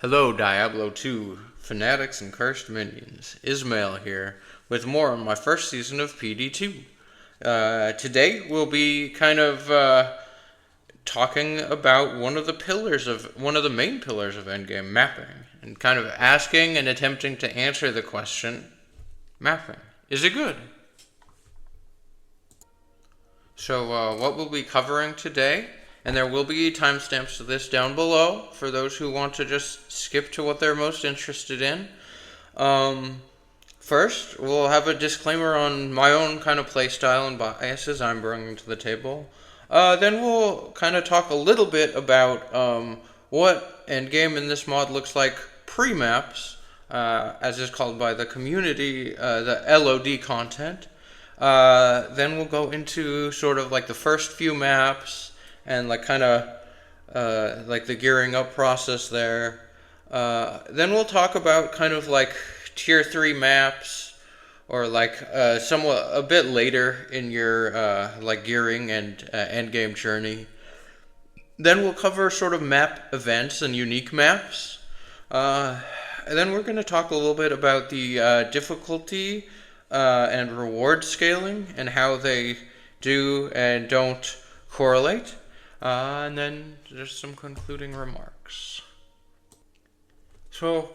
Hello, Diablo II, fanatics and cursed minions. Ismail here, with more on my first season of PD2. Today we'll be talking about one of the main pillars of Endgame, mapping, and kind of asking and attempting to answer the question, mapping, is it good? So, what we'll be covering today, and there will be timestamps to this down below for those who want to just skip to what they're most interested in. Um, First, we'll have a disclaimer on my own kind of playstyle and biases I'm bringing to the table. Then we'll kind of talk a little bit about what Endgame in this mod looks like pre-maps, as is called by the community, the LOD content. Then we'll go into sort of like the first few maps and like kind of like the gearing up process there. Then we'll talk about kind of like tier 3 maps or like somewhat a bit later in your like gearing and end game journey. Then we'll cover sort of map events and unique maps. And then we're going to talk a little bit about the difficulty and reward scaling and how they do and don't correlate. And then there's some concluding remarks. So,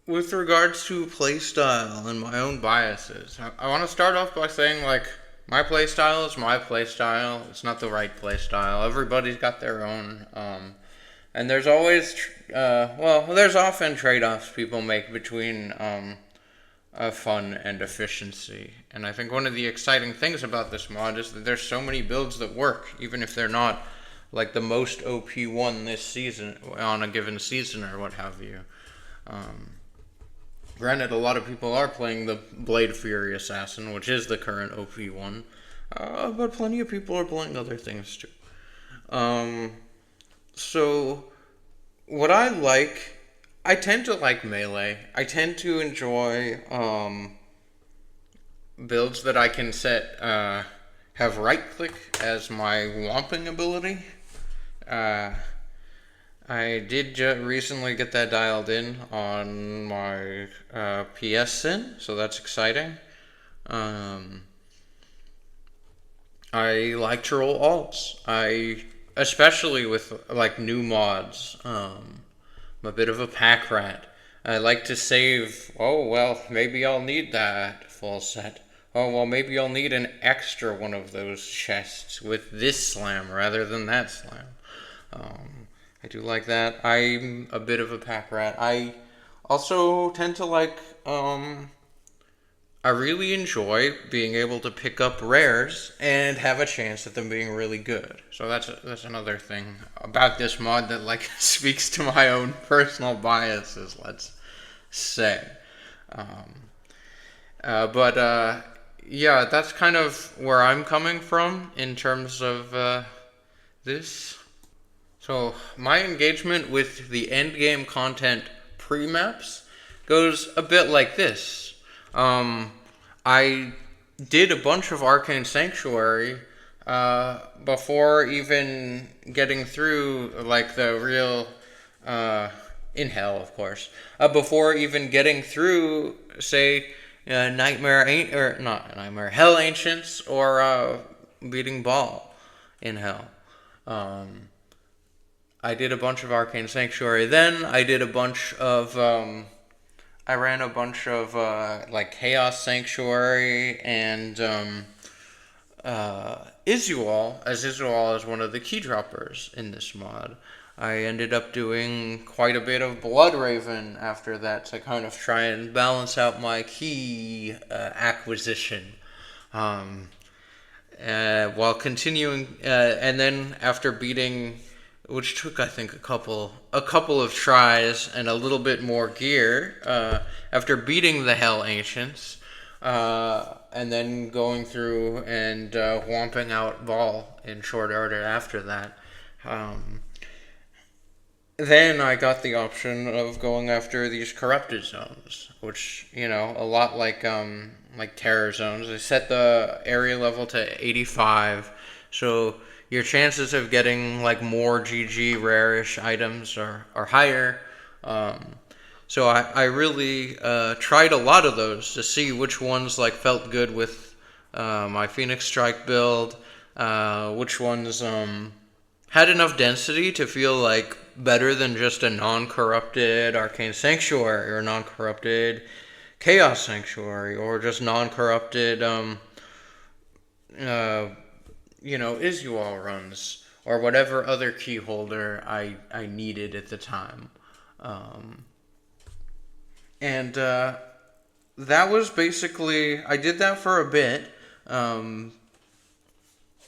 with regards to playstyle and my own biases, I want to start off by saying, like, my playstyle is my playstyle. It's not the right playstyle. Everybody's got their own. And there's always, there's often trade-offs people make between fun and efficiency. And I think one of the exciting things about this mod is that there's so many builds that work, even if they're not like the most OP one this season, on a given season or what have you. Granted, a lot of people are playing the Blade Fury Assassin, which is the current OP one, but plenty of people are playing other things too. So, what I tend to like melee. I tend to enjoy builds that I can set, have right click as my whomping ability. I did recently get that dialed in on my PS Sin, so that's exciting. I like to roll alts. Especially with like new mods. I'm a bit of a pack rat. I like to save. Oh well, maybe I'll need that full set. Oh well, maybe I'll need an extra one of those chests with this slam rather than that slam. I do like that. I'm a bit of a pack rat. I also tend to like, I really enjoy being able to pick up rares and have a chance at them being really good. So that's another thing about this mod that like speaks to my own personal biases, let's say. Yeah, that's kind of where I'm coming from in terms of this. So, my engagement with the endgame content pre-maps goes a bit like this. I did a bunch of Arcane Sanctuary before even getting through, like, the real, in Hell, of course, before even getting through, say, Hell Ancients or beating Ball in Hell. I did a bunch of Arcane Sanctuary. Then I did a bunch of, I ran a bunch of, like, Chaos Sanctuary and, Isual, as Isual is one of the key droppers in this mod. I ended up doing quite a bit of Blood Raven after that to kind of try and balance out my key acquisition. While continuing, and then after beating, which took I think a couple of tries and a little bit more gear. After beating the Hell Ancients, and then going through and whomping out Ball in short order after that, then I got the option of going after these corrupted zones, which a lot like terror zones. I set the area level to 85, so your chances of getting like more GG rarish items are higher. So I really tried a lot of those to see which ones like felt good with my Phoenix Strike build, which ones had enough density to feel like better than just a non-corrupted Arcane Sanctuary or non-corrupted Chaos Sanctuary or just non-corrupted Isual runs or whatever other key holder I needed at the time. And that was basically, I did that for a bit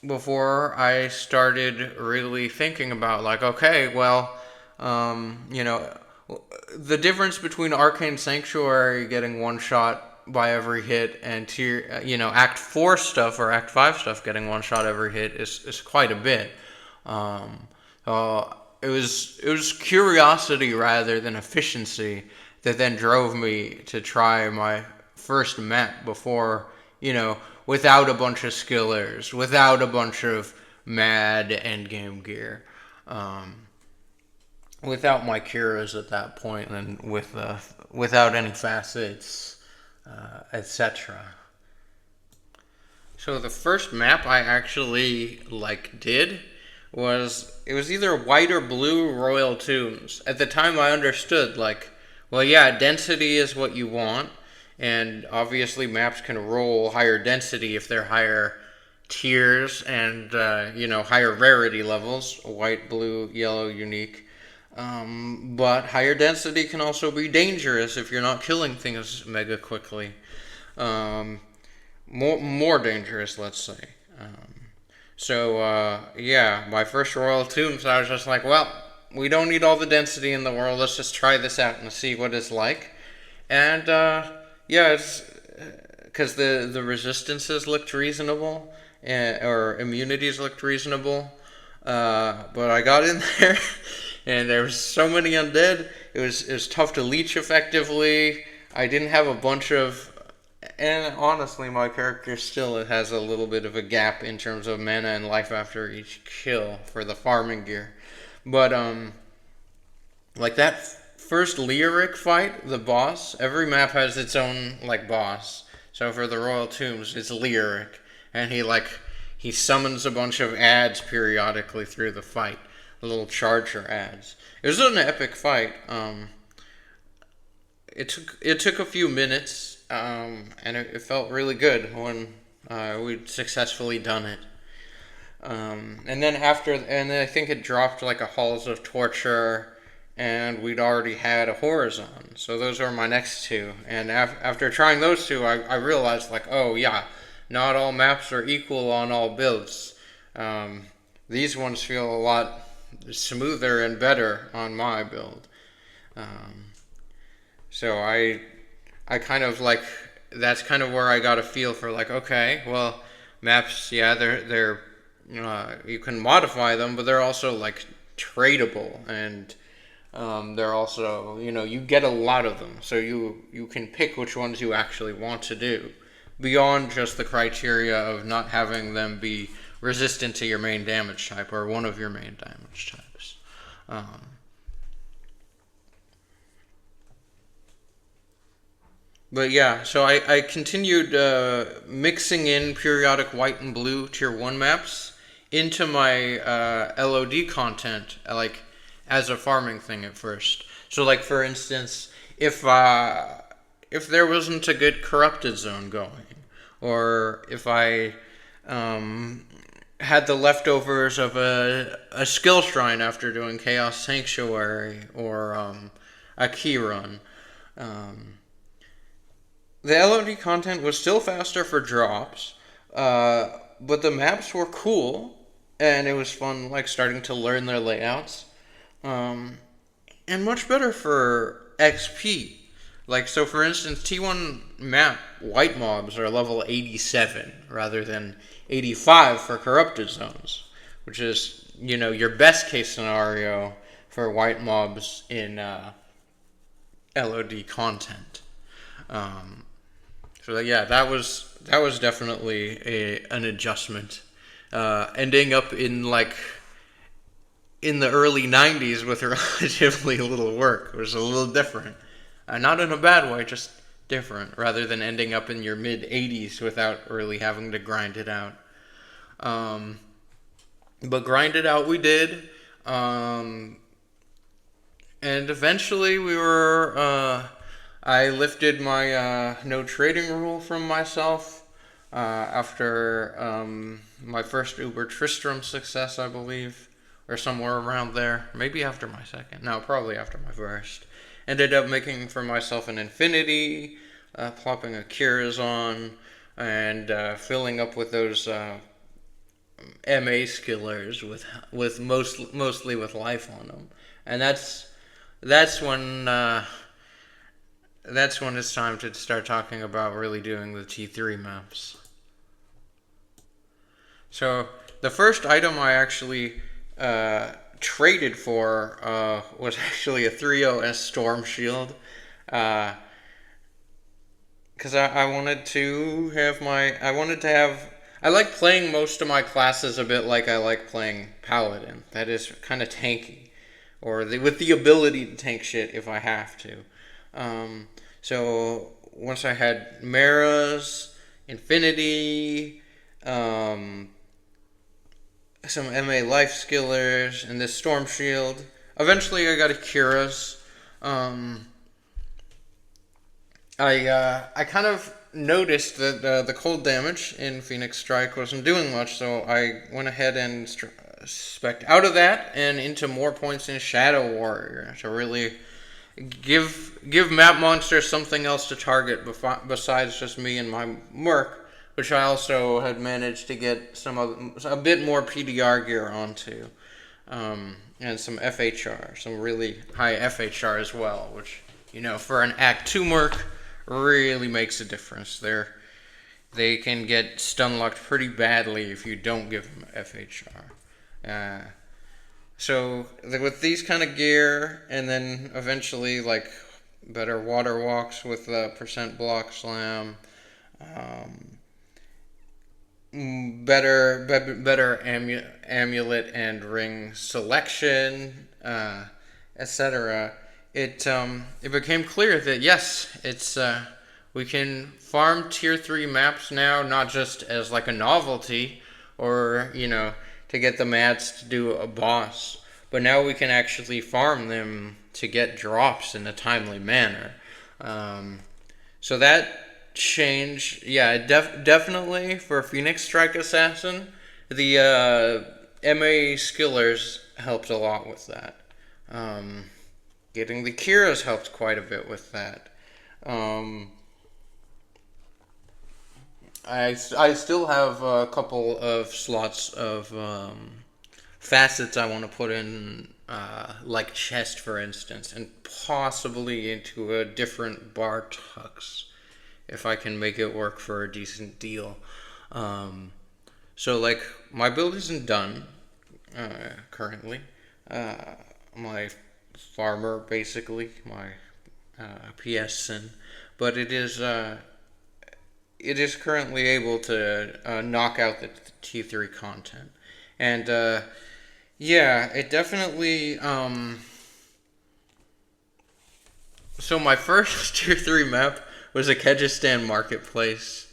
before I started really thinking about, like, okay, well, the difference between Arcane Sanctuary getting one shot by every hit and Act 4 stuff or Act 5 stuff getting one shot every hit is quite a bit. It was curiosity rather than efficiency that then drove me to try my first map before, without a bunch of skillers, without a bunch of mad endgame gear, without my Kiras at that point, and without any facets, etc. So the first map I actually did was, it was either white or blue Royal Tombs. At the time I understood, well, yeah, density is what you want, and obviously maps can roll higher density if they're higher tiers and, higher rarity levels, white, blue, yellow, unique. But higher density can also be dangerous if you're not killing things mega quickly. More dangerous, let's say. My first Royal Tombs, I was just like, well, we don't need all the density in the world. Let's just try this out and see what it's like. And it's because the resistances looked reasonable, or immunities looked reasonable. But I got in there, and there was so many undead. It was tough to leech effectively. I didn't have a bunch of. And honestly, my character still has a little bit of a gap in terms of mana and life after each kill for the farming gear. But, that first Lyric fight, the boss, every map has its own, boss. So for the Royal Tombs, it's Lyric. And he summons a bunch of ads periodically through the fight. Little charger ads. It was an epic fight. It took a few minutes, and it felt really good when we'd successfully done it. And then I think it dropped a Halls of Torture, and we'd already had a Horizon. So those are my next two. And after trying those two, I realized, oh yeah, not all maps are equal on all builds. These ones feel a lot smoother and better on my build. So I kind of that's kind of where I got a feel for okay, well, maps, yeah, they're you can modify them, but they're also tradable, and they're also, you get a lot of them, so you can pick which ones you actually want to do beyond just the criteria of not having them be resistant to your main damage type or one of your main damage types. But yeah, so I continued mixing in periodic white and blue tier 1 maps into my LOD content, as a farming thing at first. So for instance, if there wasn't a good corrupted zone going, or if I had the leftovers of a skill shrine after doing Chaos Sanctuary or a key run, the LOD content was still faster for drops, but the maps were cool, and it was fun, starting to learn their layouts, and much better for XP. So for instance, T1 map white mobs are level 87 rather than 85 for corrupted zones, which is, your best case scenario for white mobs in LOD content. So yeah, that was definitely an adjustment ending up in in the early 90s with relatively little work. It was a little different. Not in a bad way, just different, rather than ending up in your mid 80s without really having to grind it out. But grind it out we did. And eventually I lifted my no trading rule from myself after my first Uber Tristram success, I believe, or somewhere around there. Maybe after my second. No, probably after my first. Ended up making for myself an Infinity, plopping a Cures on, and filling up with those MA skillers with mostly with life on them, and that's when it's time to start talking about really doing the T3 maps. So the first item I actually traded for was actually a 3OS Storm Shield, because I wanted to have I like playing most of my classes a bit like I like playing Paladin. That is kind of tanky, with the ability to tank shit if I have to. So once I had Mara's, Infinity, some MA life skillers, and this Storm Shield. Eventually I got a Kira's. I kind of noticed that the cold damage in Phoenix Strike wasn't doing much, so I went ahead and spec'd out of that and into more points in Shadow Warrior to really give map monsters something else to target besides just me and my Merc, which I also had managed to get a bit more PDR gear onto, and some FHR, some really high FHR as well, which, for an Act 2 Merc really makes a difference. They can get stun locked pretty badly if you don't give them FHR. So with these kind of gear, and then eventually better water walks with percent block slam, better amulet and ring selection, etc. It became clear that yes, we can farm tier 3 maps now, not just as a novelty or to get the mats to do a boss, but now we can actually farm them to get drops in a timely manner. So that change, definitely for Phoenix Strike Assassin, the MA skillers helped a lot with that. Getting the Kira's helped quite a bit with that. I still have a couple of slots of facets I want to put in, like chest, for instance, and possibly into a different bar tux, if I can make it work for a decent deal. So my build isn't done currently. My farmer, basically, my PSN, but it is currently able to knock out the T3 content, and it definitely. So my first tier 3 map was a Kyrgyzstan marketplace,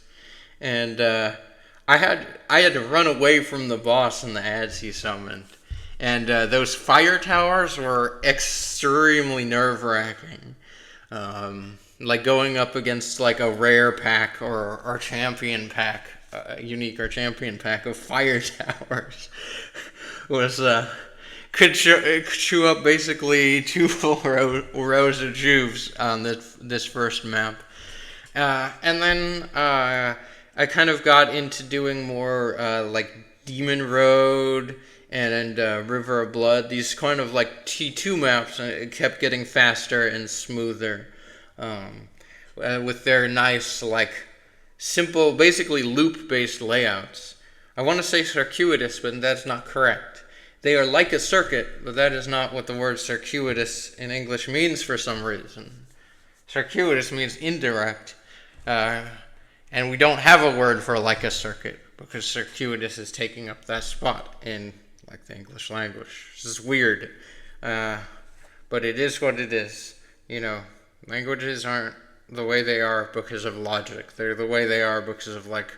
and I had to run away from the boss in the ads he summoned. And those fire towers were extremely nerve-wracking. Going up against a rare pack or champion pack, unique or champion pack of fire towers was could chew up basically 2 full rows of juves on this first map. And then I kind of got into doing more Demon Road and River of Blood, these kind of T2 maps, it kept getting faster and smoother, with their nice simple, basically loop-based layouts. I want to say circuitous, but that's not correct. They are like a circuit, but that is not what the word circuitous in English means for some reason. Circuitous means indirect, and we don't have a word for like a circuit. because circuitous is taking up that spot in like the English language. This is weird, but it is what it is. Languages aren't the way they are because of logic. They're the way they are because of like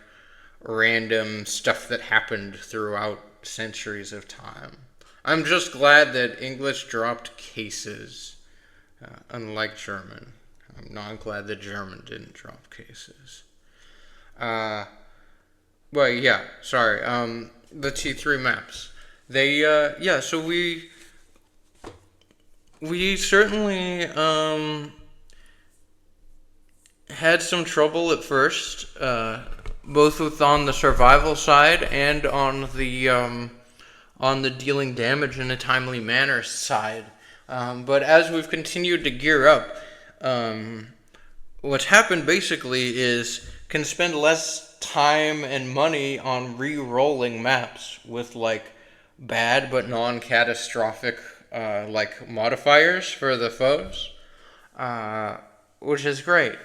random stuff that happened throughout centuries of time. I'm just glad that English dropped cases, unlike German. I'm not glad that German didn't drop cases. Well, yeah, sorry. The T3 maps. So we certainly had some trouble at first, both on the survival side and on the dealing damage in a timely manner side. But as we've continued to gear up, what's happened basically is can spend less time and money on re-rolling maps with like bad but non-catastrophic like modifiers for the foes, which is great.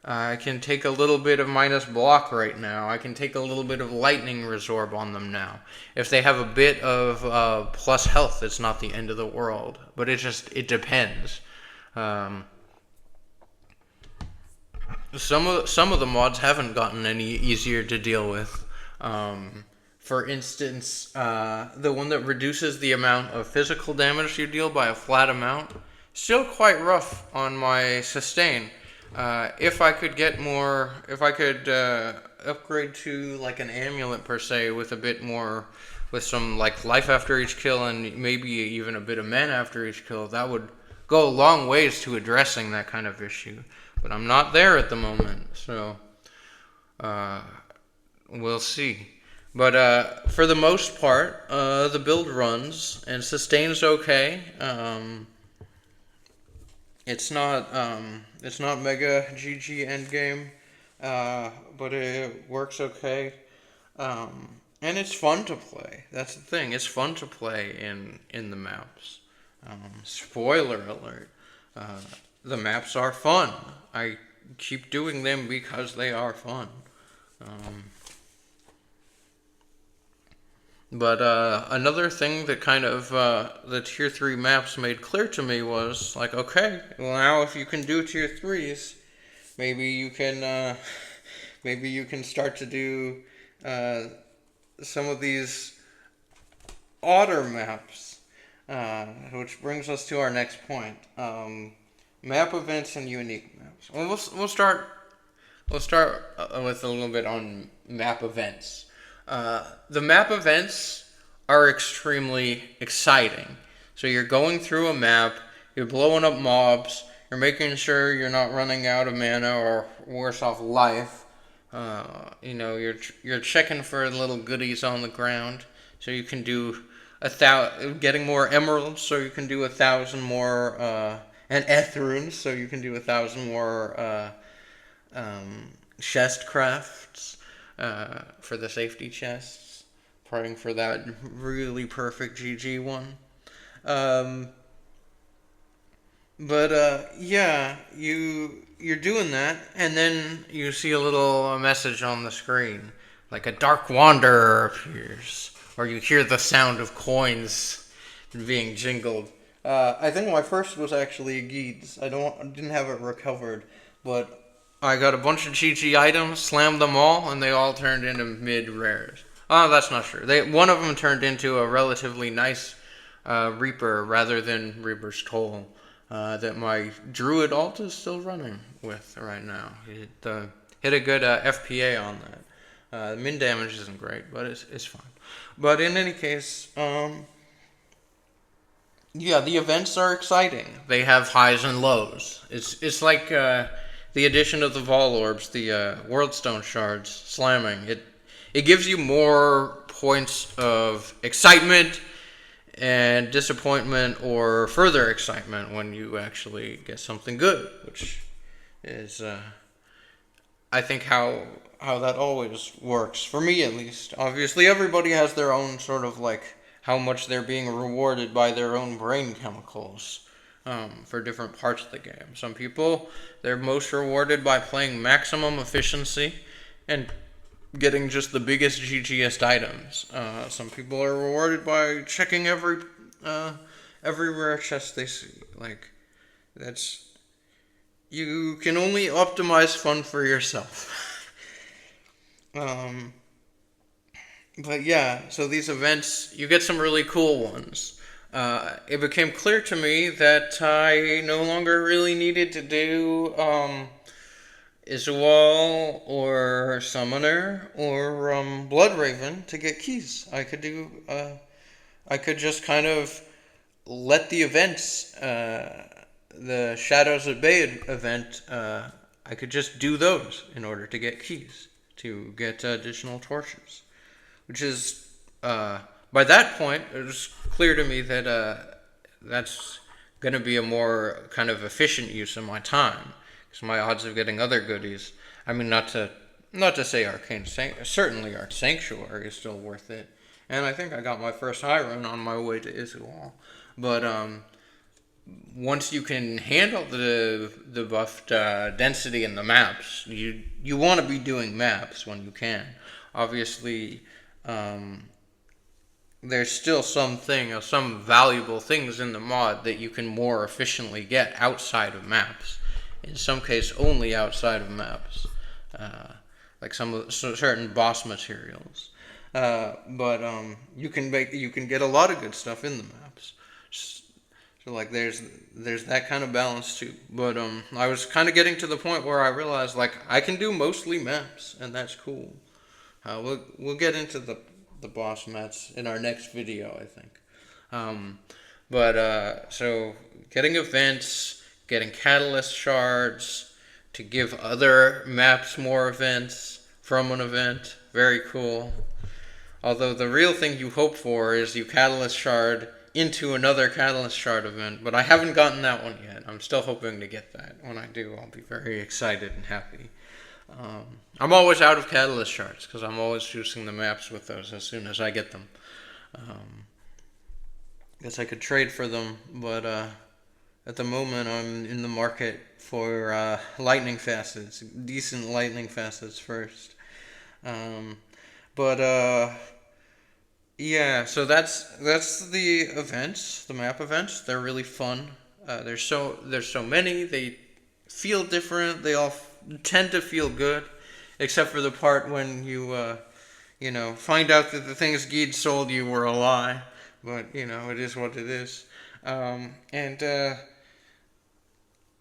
I can take a little bit of minus block right now. I can take a little bit of lightning resorb on them now. If they have a bit of plus health, it's not the end of the world. But it depends. Some of the mods haven't gotten any easier to deal with. For instance, the one that reduces the amount of physical damage you deal by a flat amount, still quite rough on my sustain. If I could upgrade to like an amulet per se with a bit more, with some like life after each kill and maybe even a bit of mana after each kill, that would go a long ways to addressing that kind of issue. But I'm not there at the moment, so we'll see. But for the most part, the build runs and sustains okay. It's not mega GG endgame, but it works okay. And it's fun to play. That's the thing. It's fun to play in the maps. Spoiler alert. The maps are fun. I keep doing them because they are fun. But another thing that kind of the tier 3 maps made clear to me was like, okay, well now if you can do tier 3s, maybe you can start to do some of these otter maps, which brings us to our next point. Map events and unique maps. Well, we'll start with a little bit on map events. The map events are extremely exciting. So you're going through a map, you're blowing up mobs, you're making sure you're not running out of mana or worse off life. You're checking for little goodies on the ground, so you can do getting more emeralds, so you can do 1,000 more, and runes, so you can do 1,000 more chest crafts. For the safety chests, praying for that really perfect GG one. You're doing that, and then you see a little message on the screen, like a dark wanderer appears, or you hear the sound of coins being jingled. I think my first was actually a Geeds. I didn't have it recovered, but I got a bunch of GG items, slammed them all, and they all turned into mid-rares. Oh, that's not true. One of them turned into a relatively nice Reaper rather than Reaper's Toll that my Druid alt is still running with right now. It hit a good FPA on that. Min damage isn't great, but it's fine. But in any case, the events are exciting. They have highs and lows. It's like the addition of the Vol Orbs, the Worldstone Shards, slamming. It gives you more points of excitement and disappointment or further excitement when you actually get something good, which is, I think, how that always works, for me at least. Obviously, everybody has their own sort of, like, how much they're being rewarded by their own brain chemicals. For different parts of the game. Some people, they're most rewarded by playing maximum efficiency and getting just the biggest GGest items. Some people are rewarded by checking every rare chest they see. Like, that's, you can only optimize fun for yourself. um, but yeah, so these events, you get some really cool ones. It became clear to me that I no longer really needed to do Isual or Summoner or Bloodraven to get keys. I could just kind of let the events, the Shadows at Bay event, I could just do those in order to get keys, to get additional torches. Which is, by that point, it was clear to me that that's going to be a more kind of efficient use of my time. Because my odds of getting other goodies, I mean, not to say Arcane certainly Arcane Sanctuary is still worth it. And I think I got my first high run on my way to Isual. But once you can handle the buffed density in the maps, you want to be doing maps when you can. Obviously, there's still some valuable things in the mod that you can more efficiently get outside of maps. In some case, only outside of maps, like certain boss materials. But you can get a lot of good stuff in the maps. So like there's that kind of balance too. But I was kind of getting to the point where I realized like I can do mostly maps, and that's cool. We'll get into the boss mats in our next video, I think. So getting events, getting catalyst shards to give other maps more events from an event, very cool. Although the real thing you hope for is you catalyst shard into another catalyst shard event, but I haven't gotten that one yet. I'm still hoping to get that. When I do, I'll be very excited and happy. I'm always out of catalyst shards because I'm always choosing the maps with those as soon as I get them. Guess I could trade for them, but at the moment I'm in the market for lightning facets, decent lightning facets first. Yeah, so that's the events, the map events. They're really fun. There's so many. They feel different. They all tend to feel good, except for the part when you find out that the things Geed sold you were a lie. But it is what it is.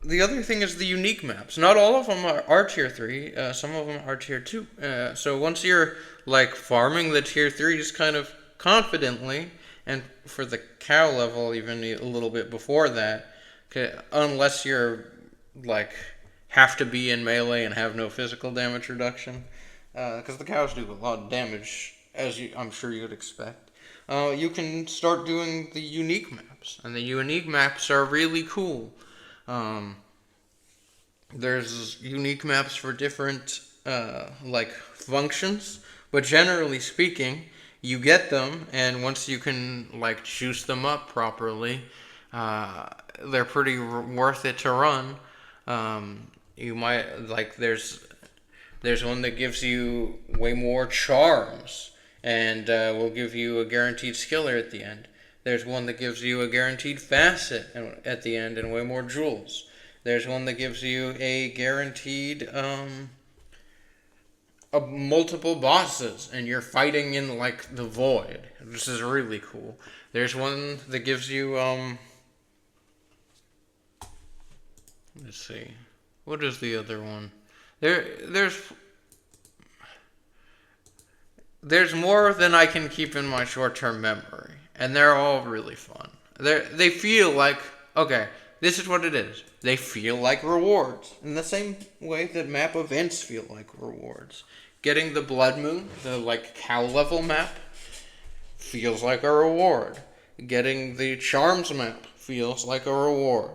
The other thing is the unique maps. Not all of them are tier 3. Some of them are tier 2. So once you're like farming the tier 3s kind of confidently, and for the cow level even a little bit before that, unless you're like have to be in melee and have no physical damage reduction, because the cows do a lot of damage, as I'm sure you'd expect. You can start doing the unique maps, and the unique maps are really cool. There's unique maps for different like functions, but generally speaking, you get them, and once you can like juice them up properly, they're pretty worth it to run. You might like there's one that gives you way more charms and will give you a guaranteed skiller at the end. There's one that gives you a guaranteed facet at the end and way more jewels. There's one that gives you a guaranteed multiple bosses, and you're fighting in like the void. This is really cool. There's one that gives you let's see, what is the other one? There's more than I can keep in my short-term memory, and they're all really fun. They feel like, okay, this is what it is. They feel like rewards, in the same way that map events feel like rewards. Getting the Blood Moon, the like cow level map, feels like a reward. Getting the Charms map feels like a reward.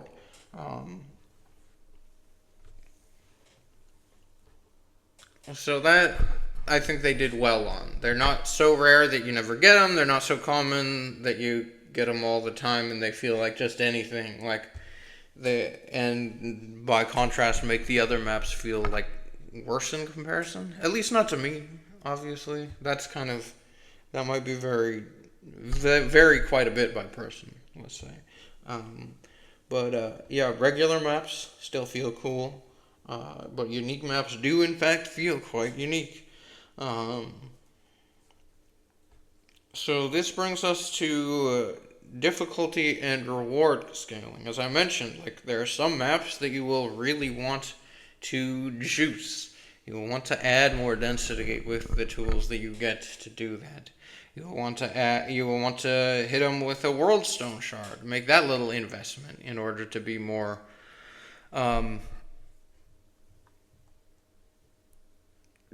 So that, I think they did well on. They're not so rare that you never get them. They're not so common that you get them all the time and they feel like just anything. And by contrast, make the other maps feel like worse in comparison. At least not to me. obviously. That might be vary quite a bit by person, let's say. Um, but yeah, regular maps still feel cool. But unique maps do, in fact, feel quite unique. Um, so this brings us to difficulty and reward scaling. As I mentioned, like there are some maps that you will really want to juice. You will want to add more density with the tools that you get to do that. You will want to hit them with a world stone shard. Make that little investment in order to be more um,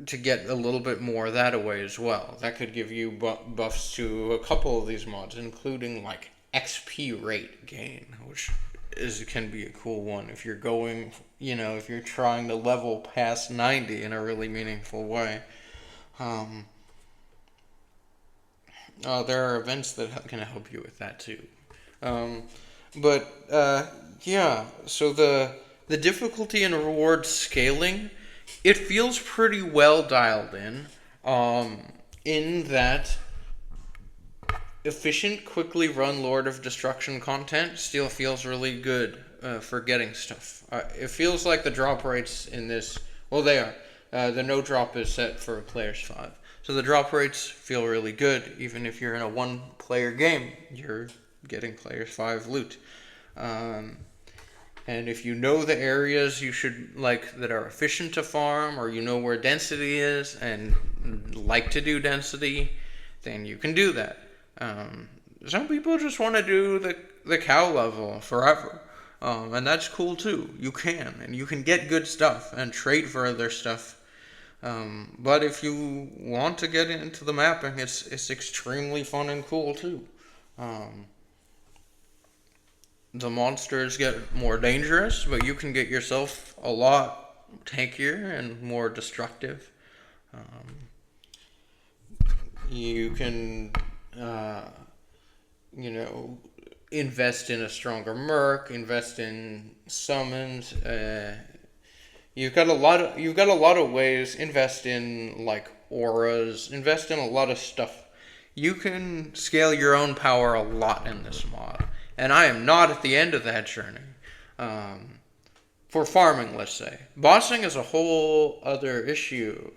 to get a little bit more that away as well. That could give you buffs to a couple of these mods, including like XP rate gain, which can be a cool one if you're going, if you're trying to level past 90 in a really meaningful way. Um, there are events that can help you with that too. Um, but yeah, so the difficulty and reward scaling, it feels pretty well dialed in that efficient, quickly run Lord of Destruction content still feels really good for getting stuff. It feels like the drop rates in this, well, they are. The no drop is set for players 5. So the drop rates feel really good, even if you're in a one-player game. You're getting players 5 loot. And if you know the areas you should that are efficient to farm, or you know where density is and like to do density, then you can do that. Some people just want to do the cow level forever, and that's cool too. You can get good stuff and trade for other stuff. But if you want to get into the mapping, it's extremely fun and cool too. The monsters get more dangerous, but you can get yourself a lot tankier and more destructive. You can, invest in a stronger merc, invest in summons. You've got a lot of ways. Invest in auras. Invest in a lot of stuff. You can scale your own power a lot in this mod. And I am not at the end of that journey. For farming, let's say. Bossing is a whole other issue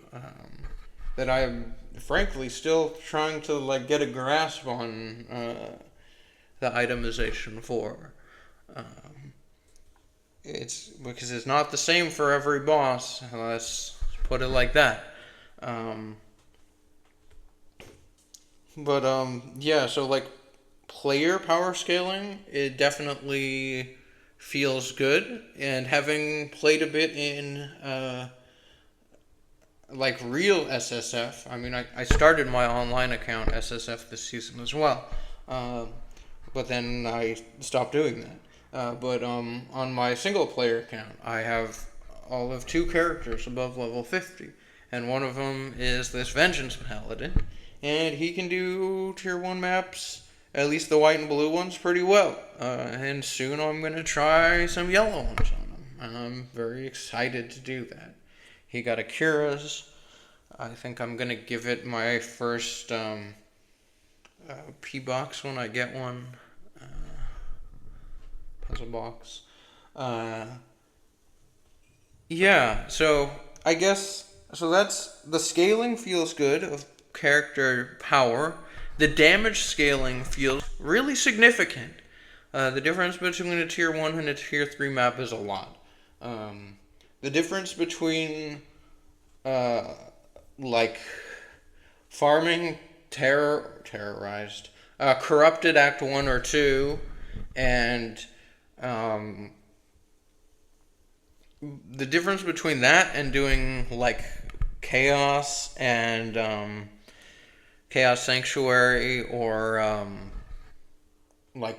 that I am frankly still trying to get a grasp on the itemization for. It's because it's not the same for every boss. Let's put it like that. Yeah, so player power scaling, it definitely feels good. And having played a bit in real SSF, I mean, I started my online account SSF this season as well. But then I stopped doing that. But on my single player account, I have all of 2 characters above level 50. And one of them is this Vengeance Paladin. And he can do tier 1 maps, at least the white and blue ones, pretty well. And soon I'm going to try some yellow ones on him. And I'm very excited to do that. He got a Kira's. I think I'm going to give it my first P-box when I get one. Puzzle box. Yeah, so I guess, that's, the scaling feels good of character power. The damage scaling feels really significant. The difference between a tier 1 and a tier 3 map is a lot. The difference between farming terrorized, corrupted Act 1 or 2, and the difference between that and doing Chaos and Chaos Sanctuary or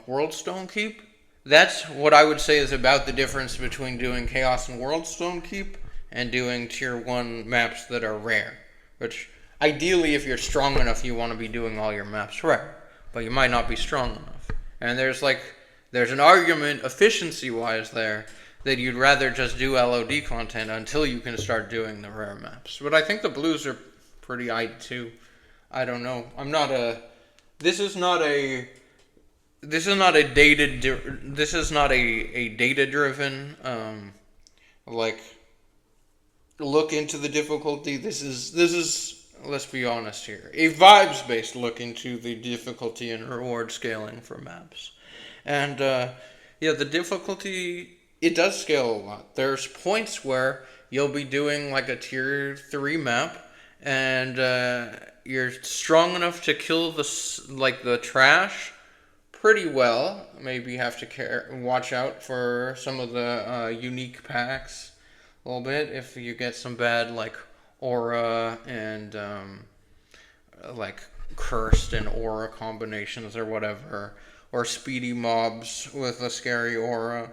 World Stone Keep, that's what I would say is about the difference between doing Chaos and World Stone Keep and doing tier 1 maps that are rare. Which, ideally, if you're strong enough, you want to be doing all your maps rare. But you might not be strong enough. And there's an argument, efficiency-wise there, that you'd rather just do LOD content until you can start doing the rare maps. But I think the blues are pretty eyed too. I don't know. I'm not a. This is not a. This is not a data. This is not a data driven. Like look into the difficulty. This is. Let's be honest here. A vibes based look into the difficulty and reward scaling for maps, and yeah, the difficulty it does scale a lot. There's points where you'll be doing like a tier 3 map, and you're strong enough to kill the trash pretty well. Maybe have to watch out for some of the unique packs a little bit if you get some bad like aura and like cursed and aura combinations or whatever, or speedy mobs with a scary aura,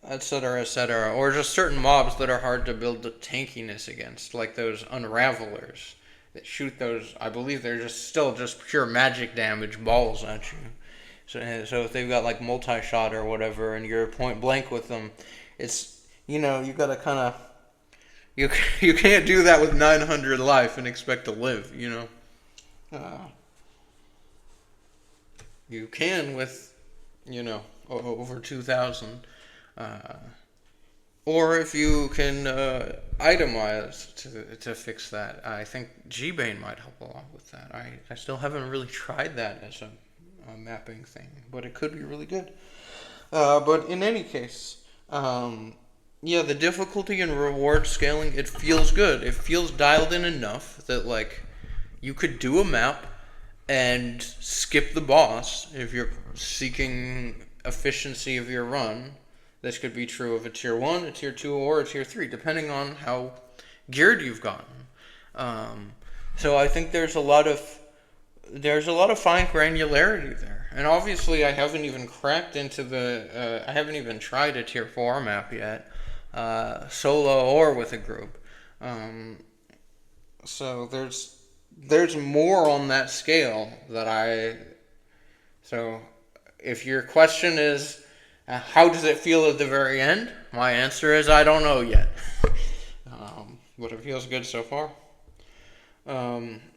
etc., etc., or just certain mobs that are hard to build the tankiness against, like those unravelers that shoot those. I believe they're just pure magic damage balls at you. So if they've got like multi-shot or whatever, and you're point blank with them, it's you gotta kind of you can't do that with 900 life and expect to live. You can with over 2,000. Or if you can itemize to fix that, I think G-Bane might help a lot with that. I still haven't really tried that as a mapping thing, but it could be really good. But in any case, yeah, the difficulty and reward scaling, it feels good. It feels dialed in enough that like you could do a map and skip the boss if you're seeking efficiency of your run. This could be true of a tier 1, a tier 2, or a tier 3, depending on how geared you've gotten. So I think there's a lot of fine granularity there. And obviously I haven't even cracked into I haven't even tried a tier 4 map yet, solo or with a group. So there's more on that scale so if your question is, how does it feel at the very end? My answer is I don't know yet. But it feels good so far.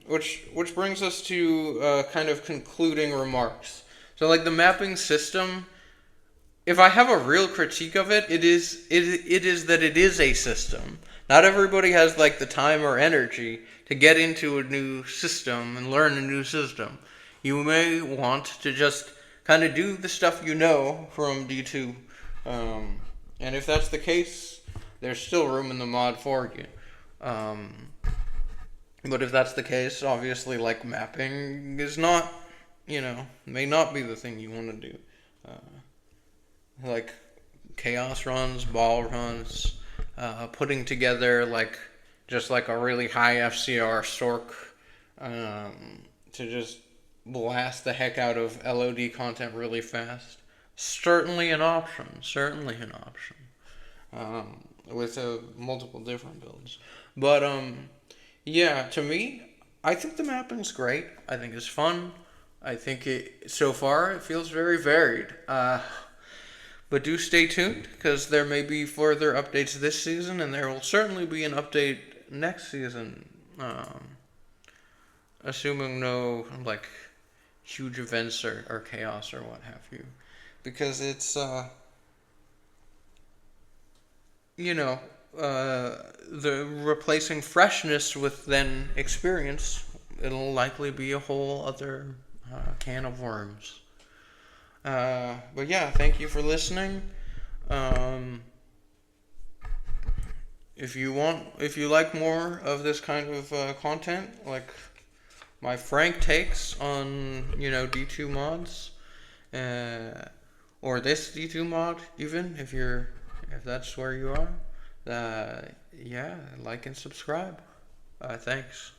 Which brings us to kind of concluding remarks. So like the mapping system, if I have a real critique of it, it is that it is a system. Not everybody has like the time or energy to get into a new system and learn a new system. You may want to just kind of do the stuff from D2. And if that's the case, there's still room in the mod for you. But if that's the case, obviously, like, mapping is not, may not be the thing you want to do. Like, chaos runs, ball runs, putting together, just a really high FCR Stork, to just blast the heck out of LOD content really fast. Certainly an option. With multiple different builds. But, yeah, to me, I think the mapping's great. I think it's fun. I think so far it feels very varied. But do stay tuned, because there may be further updates this season, and there will certainly be an update next season. Assuming no, huge events or chaos or what have you. Because it's, the replacing freshness with then experience, it'll likely be a whole other can of worms. But yeah, thank you for listening. If you like more of this kind of content, like my frank takes on D2 mods, or this D2 mod, even if that's where you are, yeah, like and subscribe. Thanks.